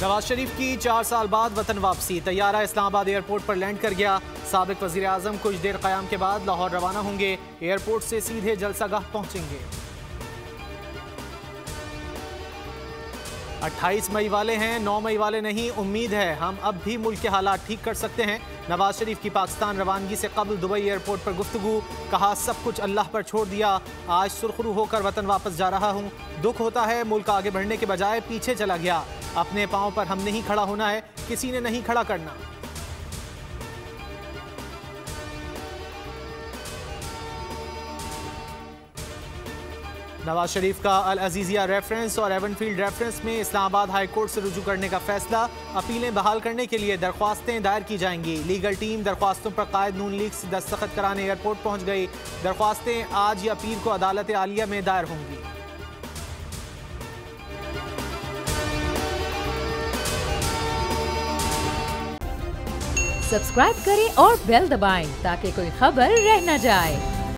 नवाज शरीफ की 4 साल बाद वतन वापसी। तैयारा इस्लामाबाद एयरपोर्ट पर लैंड कर गया। साबिक वजीर आजम कुछ देर क़याम के बाद लाहौर रवाना होंगे। एयरपोर्ट से सीधे जलसागाह पहुंचेंगे। 28 मई वाले हैं, 9 मई वाले नहीं। उम्मीद है हम अब भी मुल्क के हालात ठीक कर सकते हैं। नवाज शरीफ की पाकिस्तान रवानगी से कबल दुबई एयरपोर्ट पर गुफ्तगू। कहा सब कुछ अल्लाह पर छोड़ दिया, आज सुरखरू होकर वतन वापस जा रहा हूँ। दुख होता है मुल्क आगे बढ़ने के बजाय पीछे चला गया। अपने पांव पर हम नहीं खड़ा होना है, किसी ने नहीं खड़ा करना। नवाज शरीफ का अल अजीजिया रेफरेंस और एवनफील्ड रेफरेंस में इस्लामाबाद हाई कोर्ट से रुजू करने का फैसला। अपीलें बहाल करने के लिए दरख्वास्तें दायर की जाएंगी। लीगल टीम दरख्वास्तों पर कायद नून लीग से दस्तखत कराने एयरपोर्ट पहुंच गई। दरख्वास्तें आज या पीर को अदालत आलिया में दायर होंगी। सब्सक्राइब करें और बेल दबाएं ताकि कोई खबर रह न जाए।